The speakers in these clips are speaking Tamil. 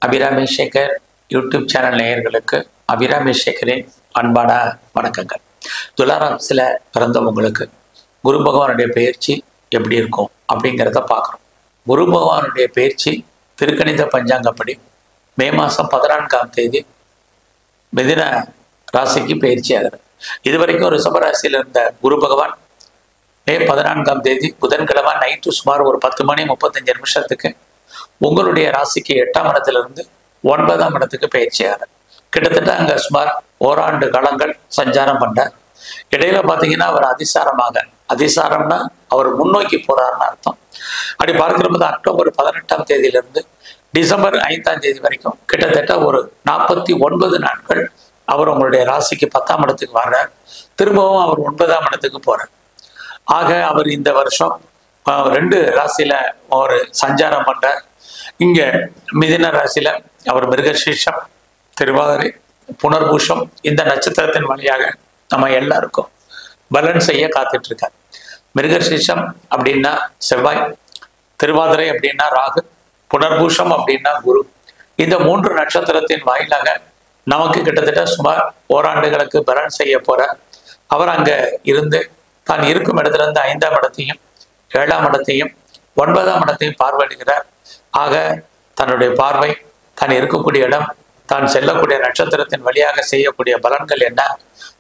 அபிராமி சேகர் யூடியூப் சேனல் நேயர்களுக்கு அபிராமி சேகரின் அன்பான வணக்கங்கள். துளாராசில பிறந்தவங்களுக்கு குரு பகவானுடைய பயிற்சி எப்படி இருக்கும் அப்படிங்கிறத பார்க்குறோம். குரு பகவானுடைய பயிற்சி திருக்கணித பஞ்சாங்கப்படி மே மாதம் 14ஆம் தேதி மிதுன ராசிக்கு பயிற்சி ஆகுது. இதுவரைக்கும் ரிஷபராசியில் இருந்த குரு பகவான் மே 14ஆம் தேதி புதன்கிழமை நைட்டு சுமார் ஒரு 10:35 உங்களுடைய ராசிக்கு 8ஆம் இடத்திலிருந்து 9ஆம் இடத்துக்கு பயிற்சியாகிறார். கிட்டத்தட்ட அங்கே சுமார் ஓராண்டு காலங்கள் சஞ்சாரம் பண்றார். இடையில பார்த்தீங்கன்னா அவர் அதிசாரம்னா அவர் முன்னோக்கி போறாருன்னு அர்த்தம். அப்படி பார்க்கிறபோது அக்டோபர் 18ஆம் தேதியிலிருந்து டிசம்பர் 5ஆம் தேதி வரைக்கும் கிட்டத்தட்ட ஒரு 49 நாட்கள் அவர் உங்களுடைய ராசிக்கு 10ஆம் இடத்துக்கு வர்றார். திரும்பவும் அவர் 9ஆம் இடத்துக்கு போறார். ஆக அவர் இந்த வருஷம் 2 ராசியில ஒரு சஞ்சாரம் பண்றார். இங்க மிதுன ராசியில அவர் மிருகசீர்ஷம், திருவாதிரை, புனர்பூஷம் இந்த நட்சத்திரத்தின் வழியாக நம்ம எல்லாருக்கும் பலன் செய்ய காத்துட்டு இருக்கார். மிருகசீர்ஷம் அப்படின்னா செவ்வாய், திருவாதிரை அப்படின்னா ராகு, புனர்பூஷம் அப்படின்னா குரு. இந்த 3 நட்சத்திரத்தின் வாயிலாக நமக்கு கிட்டத்தட்ட சுமார் ஓராண்டுகளுக்கு பலன் செய்ய போற அவர் அங்க இருந்து தான் இருக்கும் இடத்துல இருந்து 5ஆம் இடத்தையும் 7ஆம் இடத்தையும் 9ஆம் இடத்தையும் பார்வையிடுகிறார். ஆக தன்னுடைய பார்வை தான் இருக்கக்கூடிய இடம், தான் செல்லக்கூடிய நட்சத்திரத்தின் வழியாக செய்யக்கூடிய பலன்கள் என்ன,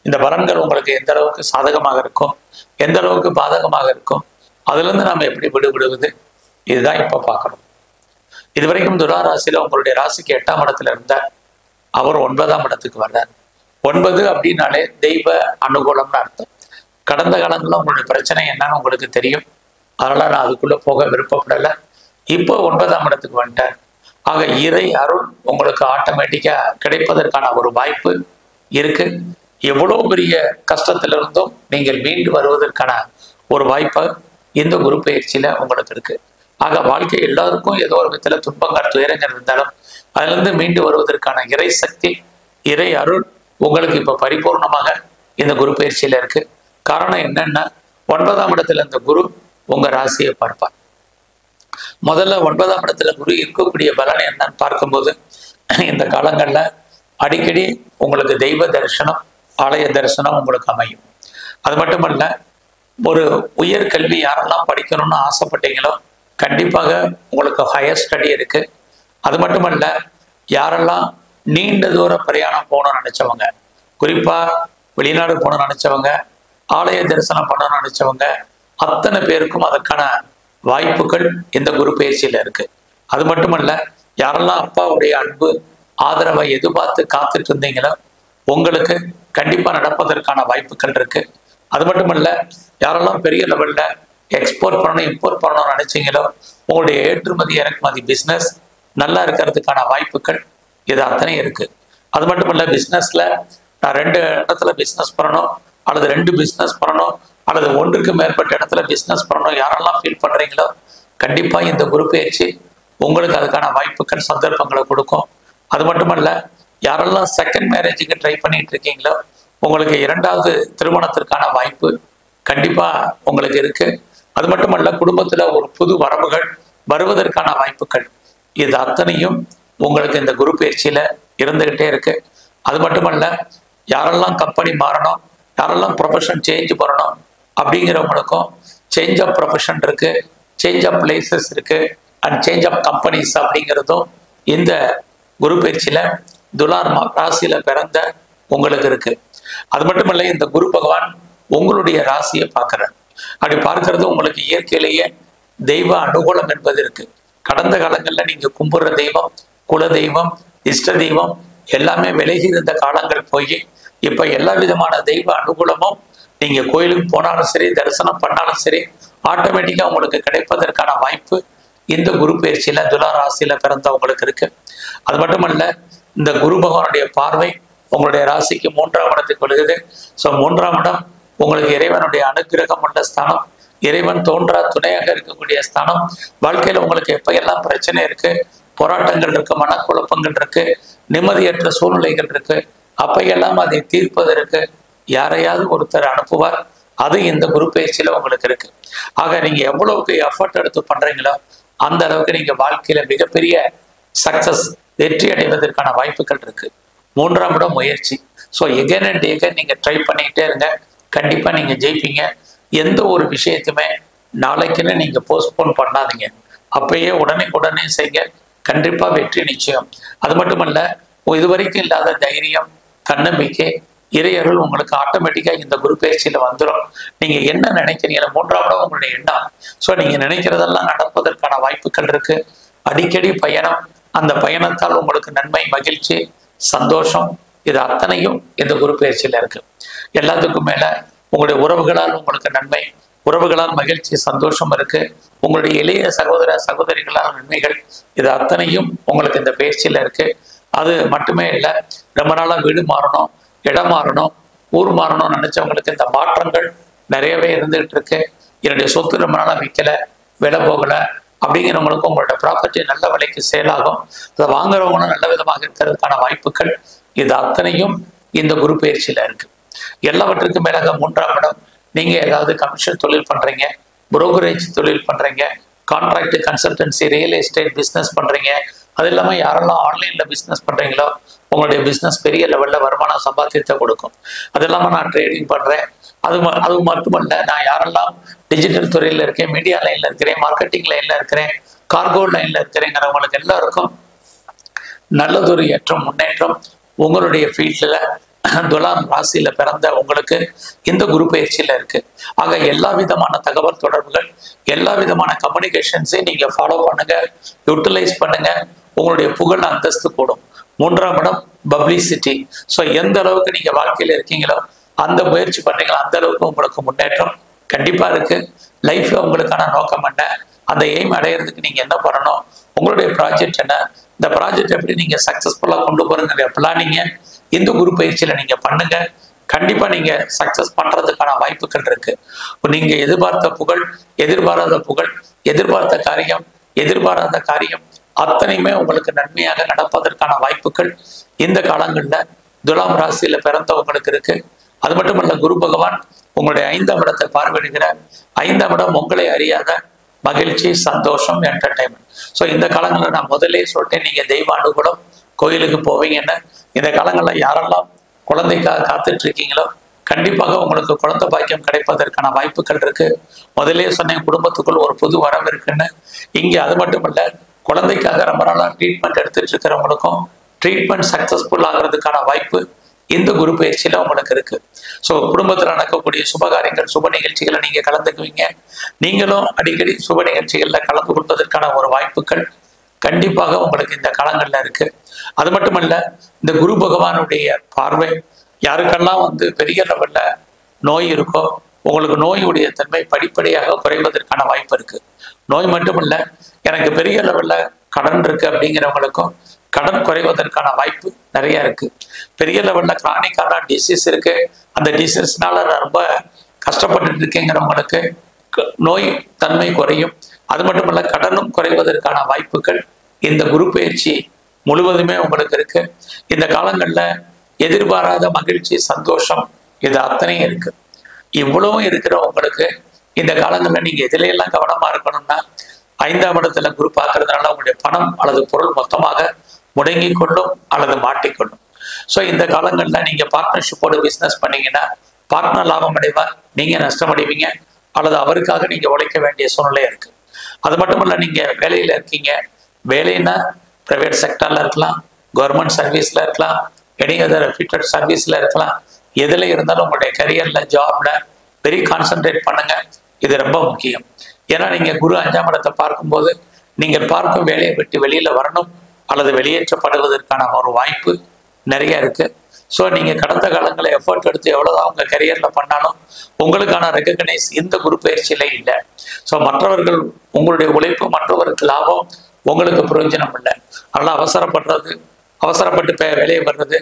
இந்த பலன்கள் உங்களுக்கு எந்த அளவுக்கு சாதகமாக இருக்கும், எந்த அளவுக்கு பாதகமாக இருக்கும், அதுல இருந்து நாம் எப்படி விடுபடுவது, இதுதான் இப்ப பார்க்கணும். இதுவரைக்கும் துளாராசியில உங்களுடைய ராசிக்கு 8ஆம் இடத்துல இருந்தார். அவர் 9ஆம் இடத்துக்கு வர்றார். 9 அப்படின்னாலே தெய்வ அனுகூலம்னு அர்த்தம். கடந்த காலங்களில் உங்களுடைய பிரச்சனை என்னன்னு உங்களுக்கு தெரியும். அதனால நான் அதுக்குள்ள போக விருப்பப்படலை. இப்போ 9ஆம் இடத்துக்கு வந்துட்டார். ஆக இறை அருள் உங்களுக்கு ஆட்டோமேட்டிக்கா கிடைப்பதற்கான ஒரு வாய்ப்பு இருக்கு. எவ்வளோ பெரிய கஷ்டத்திலிருந்தும் நீங்கள் மீண்டு வருவதற்கான ஒரு வாய்ப்பு இந்த குரு பயிற்சியில உங்களுக்கு இருக்கு. ஆக வாழ்க்கை எல்லாருக்கும் ஏதோ ஒரு விதத்துல துன்பங்கள் துயரங்கள் இருந்தாலும் அதிலிருந்து மீண்டு வருவதற்கான இறை சக்தி, இறை அருள் உங்களுக்கு இப்ப பரிபூர்ணமாக இந்த குரு பயிற்சியில இருக்கு. காரணம் என்னன்னா 9ஆம் இடத்துல இந்த குரு உங்க ராசியை பார்ப்பார். முதல்ல 9ஆம் இடத்துல குரு இருக்கக்கூடிய பலன் என்னன்னு பார்க்கும்போது இந்த காலங்கள்ல அடிக்கடி உங்களுக்கு தெய்வ தரிசனம், ஆலய தரிசனம் உங்களுக்கு அமையும். அது மட்டுமல்ல, ஒரு உயர் கல்வி யாரெல்லாம் படிக்கணும்னு ஆசைப்பட்டீங்களோ கண்டிப்பாக உங்களுக்கு ஹையர் ஸ்டடி இருக்கு. அது மட்டுமல்ல, யாரெல்லாம் நீண்ட தூர பிரயாணம் போகணும்னு நினைச்சவங்க, குறிப்பா வெளிநாடு போகணும்னு நினைச்சவங்க, ஆலய தரிசனம் பண்ணணும்னு நினைச்சவங்க அத்தனை பேருக்கும் அதற்கான வாய்ப்புகள் இந்த குரு பயிற்சியில இருக்கு. அது மட்டுமல்ல, யாரெல்லாம் அப்பாவுடைய அன்பு ஆதரவை எதிர்பார்த்து காத்துட்டு இருந்தீங்களோ உங்களுக்கு கண்டிப்பா நடப்பதற்கான வாய்ப்புகள் இருக்கு. அது மட்டுமல்ல, யாரெல்லாம் பெரிய லெவல்ல எக்ஸ்போர்ட் பண்ணணும், இம்போர்ட் பண்ணணும்னு நினைச்சீங்களோ உங்களுடைய ஏற்றுமதி இறக்குமதி பிசினஸ் நல்லா இருக்கிறதுக்கான வாய்ப்புகள் இது அத்தனை இருக்கு. அது மட்டுமல்ல, பிசினஸ்ல நான் 2 இடத்துல பிசினஸ் பண்ணணும் அல்லது 2 பிசினஸ் பண்ணணும் அல்லது 1க்கு மேற்பட்ட இடத்துல பிசினஸ் பண்ணணும் யாரெல்லாம் ஃபீல் பண்றீங்களோ கண்டிப்பா இந்த குரு பயிற்சி உங்களுக்கு அதுக்கான வாய்ப்புகள் சந்தர்ப்பங்களை கொடுக்கும். அது மட்டுமல்ல, யாரெல்லாம் செகண்ட் மேரேஜுக்கு ட்ரை பண்ணிட்டு இருக்கீங்களோ உங்களுக்கு 2வது திருமணத்திற்கான வாய்ப்பு கண்டிப்பா உங்களுக்கு இருக்கு. அது மட்டுமல்ல, குடும்பத்துல ஒரு புது வரவுகள் வருவதற்கான வாய்ப்புகள் இது அத்தனையும் உங்களுக்கு இந்த குரு பயிற்சியில இருந்துகிட்டே இருக்கு. அது மட்டுமல்ல, யாரெல்லாம் கம்பெனி மாறணும், யாரெல்லாம் ப்ரொஃபஷன் சேஞ்ச் பண்ணணும் அப்படிங்கிறவங்களுக்கும் சேஞ்ச் ஆஃப் ப்ரொஃபஷன் இருக்கு, சேஞ்ச் ஆஃப் பிளேசஸ் இருக்கு அண்ட் சேஞ்ச் ஆஃப் கம்பெனிஸ் அப்படிங்கிறதும் இந்த குரு பயிற்சியில துலார் ராசியில பிறந்த உங்களுக்கு இருக்கு. அது மட்டுமல்ல, இந்த குரு பகவான் உங்களுடைய ராசியை பார்க்கிறார். அப்படி பார்க்கறது உங்களுக்கு இயற்கையிலேயே தெய்வ அனுகூலம் என்பது இருக்கு. கடந்த காலங்கள்ல நீங்க கும்பிடுற தெய்வம், குல தெய்வம், இஷ்ட தெய்வம் எல்லாமே விலகி இருந்த காலங்கள் போய் இப்ப எல்லா விதமான தெய்வ அனுகூலமும் நீங்க கோயிலுக்கு போனாலும் சரி, தரிசனம் பண்ணாலும் சரி, ஆட்டோமேட்டிக்கா உங்களுக்கு கிடைப்பதற்கான வாய்ப்பு இந்த குரு பயிற்சியில துலா ராசியில பிறந்தவங்களுக்கு இருக்கு. அது மட்டுமல்ல, இந்த குரு பகவானுடைய பார்வை உங்களுடைய ராசிக்கு 3ஆம் இடத்துக்கு வருகிறது. ஸோ 3ஆம் இடம் உங்களுக்கு இறைவனுடைய அனுகிரகம் உள்ள ஸ்தானம், இறைவன் தோன்றா துணையாக இருக்கக்கூடிய ஸ்தானம். வாழ்க்கையில உங்களுக்கு எப்ப எல்லாம் பிரச்சனை இருக்கு, போராட்டங்கள் இருக்கு, மனக்குழப்பங்கள் இருக்கு, நிம்மதியற்ற சூழ்நிலைகள் இருக்கு, அப்பையெல்லாம் அதை தீர்ப்பதற்கு யாரையாவது ஒருத்தர் அனுப்புவார். அது இந்த குரு பயிற்சியில உங்களுக்கு இருக்கு. ஆக நீங்க எவ்வளவுக்கு எஃபர்ட் எடுத்து பண்றீங்களோ அந்த அளவுக்கு நீங்க வாழ்க்கையில மிகப்பெரிய சக்சஸ் வெற்றி அடைவதற்கான வாய்ப்புகள் இருக்கு. 3ஆம் இடம் முயற்சி. ஸோ எகன் அண்ட் எகன் நீங்க ட்ரை பண்ணிக்கிட்டே இருங்க, கண்டிப்பா நீங்க ஜெயிப்பீங்க. எந்த ஒரு விஷயத்தையுமே நாளைக்குன்னு நீங்க போஸ்ட்போன் பண்ணாதீங்க, அப்பயே உடனே செய்ய, கண்டிப்பா வெற்றி நிச்சயம். அது மட்டுமல்ல, இதுவரைக்கும் இல்லாத தைரியம், தன்னம்பிக்கை, இறையர்கள் உங்களுக்கு ஆட்டோமேட்டிக்கா இந்த குரு பயிற்சியில வந்துடும். நீங்க என்ன நினைக்கிறீங்களோ 3ஆம் இடம் உங்களுடைய எண்ணம். ஸோ நீங்க நினைக்கிறதெல்லாம் நடப்பதற்கான வாய்ப்புகள் இருக்கு. அடிக்கடி பயணம், அந்த பயணத்தால் உங்களுக்கு நன்மை, மகிழ்ச்சி, சந்தோஷம், இது அத்தனையும் இந்த குரு பயிற்சியில இருக்கு. எல்லாத்துக்கும் மேல உங்களுடைய உறவுகளால் உங்களுக்கு நன்மை, உறவுகளால் மகிழ்ச்சி, சந்தோஷம் இருக்கு. உங்களுடைய இளைய சகோதர சகோதரிகளால் நன்மைகள், இது அத்தனையும் உங்களுக்கு இந்த பயிற்சியில இருக்கு. அது மட்டுமே இல்லை, ரொம்ப நாளா வீடு மாறணும், இடம் மாறணும், ஊர் மாறணும்னு நினைச்சவங்களுக்கு இந்த மாற்றங்கள் நிறையவே இருந்துகிட்டு இருக்கு. என்னுடைய சொத்து ரொம்ப நாளா விற்கல, விலை போகல அப்படிங்கிறவங்களுக்கும் உங்களோட ப்ராப்பர்ட்டி நல்ல விலைக்கு சேல் ஆகும். அதை வாங்குறவங்களும் நல்ல விதமாக இருக்கிறதுக்கான வாய்ப்புகள், இது அத்தனையும் இந்த குரு பயிற்சியில இருக்கு. எல்லாவற்றுக்கும் மேலாக 3ஆம் இடம், நீங்க ஏதாவது கமிஷன் தொழில் பண்றீங்க, புரோக்கரேஜ் தொழில் பண்றீங்க, contract, consultancy, real estate business பண்றீங்க, அது இல்லாமல் யாரெல்லாம் ஆன்லைன்ல பிஸ்னஸ் பண்றீங்களோ உங்களுடைய பிஸ்னஸ் பெரிய லெவல்ல வருமானம் சம்பாத்தியத்தை கொடுக்கும். அது இல்லாமல் நான் ட்ரேடிங் பண்றேன், அது மட்டுமல்ல, நான் யாரெல்லாம் டிஜிட்டல் துறையில இருக்கேன், மீடியா லைன்ல இருக்கிறேன், மார்க்கெட்டிங் லைன்ல இருக்கிறேன், கார்கோ லைன்ல இருக்கிறேங்கிறவங்களுக்கு எல்லாருக்கும் நல்லதொரு ஏற்றம், முன்னேற்றம் உங்களுடைய ஃபீல்டில் துலாம் ராசியில பிறந்த உங்களுக்கு இந்த குரு பயிற்சியில இருக்கு. ஆக எல்லா விதமான தகவல் தொடர்புகள், எல்லா விதமான கம்யூனிகேஷன்ஸையும் நீங்க ஃபாலோ பண்ணுங்க, யூட்டிலைஸ் பண்ணுங்க, உங்களுடைய புகழ் அந்தஸ்து கூடும். 3ஆம் இடம் பப்ளிசிட்டி. ஸோ எந்த அளவுக்கு நீங்க வாழ்க்கையில இருக்கீங்களோ அந்த முயற்சி பண்றீங்களோ அந்த அளவுக்கு உங்களுக்கு முன்னேற்றம் கண்டிப்பா இருக்கு. லைஃப்ல உங்களுக்கான நோக்கம் என்ன, அந்த எய்ம் அடையிறதுக்கு நீங்க என்ன பண்ணணும், உங்களுடைய ப்ராஜெக்ட் என்ன, இந்த ப்ராஜெக்ட் எப்படி நீங்க சக்சஸ்ஃபுல்லா கொண்டு போறீங்க பிளானிங்க இந்த குரு பயிற்சியில நீங்க பண்ணுங்க. கண்டிப்பா நீங்க சக்சஸ் பண்றதுக்கான வாய்ப்புகள் இருக்கு. நீங்க எதிர்பார்த்த புகழ், எதிர்பாராத புகழ், எதிர்பார்த்த காரியம், எதிர்பாராத காரியம் அத்தனையுமே உங்களுக்கு நன்மையாக நடப்பதற்கான வாய்ப்புகள் இந்த காலங்கள்ல துலாம் ராசியில பிறந்தவங்களுக்கு இருக்கு. அது மட்டுமல்ல, குரு பகவான் உங்களுடைய 5ஆம் இடத்தை பார்வையிடுகிற 5ஆம் இடம் உங்களை அறியாத மகிழ்ச்சி, சந்தோஷம், என்டர்டைன்மெண்ட். ஸோ இந்த காலங்களில் நான் முதலே சொல்லிட்டேன், நீங்க தெய்வ அனுகூலம், கோயிலுக்கு போவீங்கன்னு. இந்த காலங்களில் யாரெல்லாம் குழந்தைக்காக காத்துட்டு இருக்கீங்களோ கண்டிப்பாக உங்களுக்கு குழந்தை பாக்கியம் கிடைப்பதற்கான வாய்ப்புகள் இருக்கு. முதலே சொன்னேன், குடும்பத்துக்குள் ஒரு புது வரவு இருக்குன்னு. இங்கே அது மட்டும் இல்லை, குழந்தைக்காக ரொம்ப நாளாக ட்ரீட்மெண்ட் எடுத்துட்டு இருக்கிறவங்களுக்கும் ட்ரீட்மெண்ட் சக்சஸ்ஃபுல் ஆகிறதுக்கான வாய்ப்பு இந்த குரு பயிற்சியில உங்களுக்கு இருக்கு. ஸோ குடும்பத்தில் நடக்கக்கூடிய சுபகாரியங்கள், சுப நிகழ்ச்சிகளை நீங்க கலந்துக்குவீங்க. நீங்களும் அடிக்கடி சுப நிகழ்ச்சிகள்ல கலந்து கொள்வதற்கான ஒரு வாய்ப்புகள் கண்டிப்பாக உங்களுக்கு இந்த காலங்கள்ல இருக்கு. அது மட்டுமல்ல, இந்த குரு பகவானுடைய பார்வை யாருக்கெல்லாம் பெரிய லெவல்ல நோய் இருக்கோ உங்களுக்கு நோயுடைய தன்மை படிப்படியாக குறைவதற்கான வாய்ப்பு இருக்கு. நோய் மட்டுமல்ல, எனக்கு பெரிய லெவல்ல கடன் இருக்கு அப்படிங்கிறவங்களுக்கும் கடன் குறைவதற்கான வாய்ப்பு நிறைய இருக்கு. பெரிய லெவல்ல கிரானிக்கான டிசீஸ் இருக்கு, அந்த டிசீஸ்னால ரொம்ப கஷ்டப்பட்டு இருக்கேங்கிறவங்களுக்கு நோய் தன்மை குறையும். அது மட்டுமல்ல, கடனும் குறைவதற்கான வாய்ப்புகள் இந்த குரு பயிற்சி முழுவதுமே உங்களுக்கு இருக்கு. இந்த காலங்கள்ல எதிர்பாராத மகிழ்ச்சி, சந்தோஷம், இது அத்தனையும் இருக்கு. இவ்வளவும் இருக்கிற உங்களுக்கு இந்த காலங்கள்ல நீங்க எதிலையெல்லாம் கவனமா இருக்கணும்னா, 5ஆம் இடத்துல குரு பார்க்கறதுனால உங்களுடைய பணம் அல்லது பொருள் மொத்தமாக முடங்கி கொள்ளும் அல்லது மாட்டிக்கொள்ளும். ஸோ இந்த காலங்கள்ல நீங்க பார்ட்னர்ஷிப்போடு பிசினஸ் பண்ணீங்கன்னா பார்ட்னர் லாபம் அடைவார், நீங்க நஷ்டம் அடைவீங்க, அல்லது அவருக்காக நீங்க உழைக்க வேண்டிய சூழ்நிலை இருக்கு. அது மட்டுமல்ல, நீங்க வேலையில இருக்கீங்க, வேலைன்னா பிரைவேட் செக்டர்ல இருக்கலாம், கவர்மெண்ட் சர்வீஸ்ல இருக்கலாம், எனி அதர் ரெப்யூட்டட் சர்வீஸ்ல இருக்கலாம். எதுல இருந்தாலும் உங்களுடைய கரியர்ல, ஜாப்ல வெரி கான்சென்ட்ரேட் பண்ணுங்க. இது ரொம்ப முக்கியம். ஏன்னா நீங்க குரு 5ஆம் இடத்தை பார்க்கும்போது நீங்கள் பார்க்கும் வேலையை விட்டு வெளியில வரணும் அல்லது வெளியேற்றப்படுவதற்கான ஒரு வாய்ப்பு நிறைய இருக்கு. ஸோ நீங்க கடந்த காலங்களை எஃபர்ட் எடுத்து எவ்வளவுதான் உங்க கரியர்ல பண்ணாலும் உங்களுக்கான ரெகக்னைஸ் இந்த குரு பயிற்சியில இல்லை. ஸோ மற்றவர்கள் உங்களுடைய உழைப்பு, மற்றவருக்கு லாபம், உங்களுக்கு பிரயோஜனம் இல்லை. அதனால அவசரப்பட்டு வேலையை வர்றது,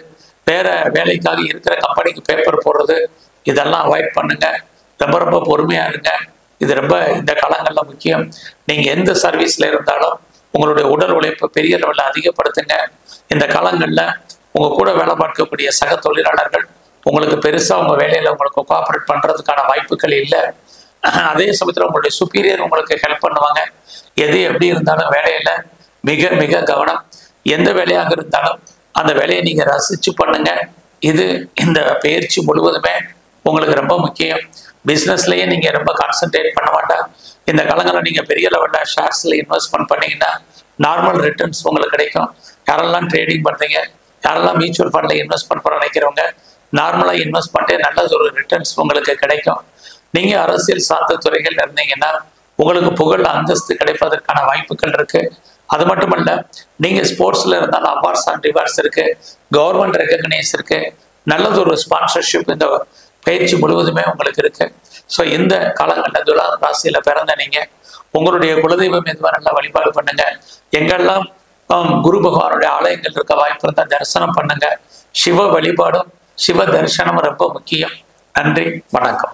வேற வேலைக்காக இருக்கிற கம்பெனிக்கு பேப்பர் போடுறது, இதெல்லாம் அவாய்ட் பண்ணுங்க. ரொம்ப ரொம்ப பொறுமையா இருங்க. இது ரொம்ப இந்த காலங்கள்ல முக்கியம். நீங்க எந்த சர்வீஸ்ல இருந்தாலும் உங்களுடைய உடல் உழைப்பை பெரிய லெவலில் அதிகப்படுத்துங்க. இந்த காலங்கள்ல உங்க கூட வேலை பார்க்கக்கூடிய சக தொழிலாளர்கள் உங்களுக்கு பெருசா உங்க வேலையில உங்களுக்கு கோஆபரேட் பண்றதுக்கான வாய்ப்புகள் இல்லை. அதே சமயத்துல உங்களுடைய சுப்பீரியர் உங்களுக்கு ஹெல்ப் பண்ணுவாங்க. எது எப்படி இருந்தாலும் வேலையில மிக மிக கவனம். எந்த வேலையாக இருந்தாலும் அந்த வேலையை நீங்க ரசிச்சு பண்ணுங்க. இது இந்த பயிற்சி முழுவதுமே உங்களுக்கு ரொம்ப முக்கியம். பிஸ்னஸ்லயே நீங்க ரொம்ப கான்சென்ட்ரேட் பண்ண வேண்டாம். இந்த காலங்களில் நீங்க பெரிய லெவலில் ஷேர்ஸ்ல இன்வெஸ்ட்மெண்ட் பண்ணீங்கன்னா நார்மல் ரிட்டர்ன்ஸ் உங்களுக்கு கிடைக்கும். யாரெல்லாம் ட்ரேடிங் பண்றீங்க, யாரெல்லாம் மியூச்சுவல் ஃபண்ட்ல இன்வெஸ்ட்மெண்ட் பண்ண நினைக்கிறவங்க, நார்மலா இன்வெஸ்ட் பண்ணிட்டு நல்ல ஒரு ரிட்டர்ன்ஸ் உங்களுக்கு கிடைக்கும். நீங்க அரசியல் சார்ந்த துறைகள் இருந்தீங்கன்னா உங்களுக்கு புகழ் அந்தஸ்து கிடைப்பதற்கான வாய்ப்புகள் இருக்கு. அது மட்டுமல்ல, நீங்க ஸ்போர்ட்ஸ்ல இருந்தாலும் அவார்ட்ஸ் அண்ட் ரிவார்ட்ஸ் இருக்கு, கவர்மெண்ட் ரெகக்னைஸ் இருக்கு, நல்லது ஒரு ஸ்பான்சர்ஷிப் இந்த பயிற்சி முழுவதுமே உங்களுக்கு இருக்கு. ஸோ இந்த காலங்களில் துலா ராசியில பிறந்த நீங்க உங்களுடைய குலதெய்வம் எதுவாக நல்லா வழிபாடு பண்ணுங்க. எங்கெல்லாம் குரு பகவானுடைய ஆலயங்கள் இருக்க வாய்ப்பு இருந்தால் தரிசனம் பண்ணுங்க. சிவ வழிபாடும் சிவ தரிசனம் ரொம்ப முக்கியம். நன்றி, வணக்கம்.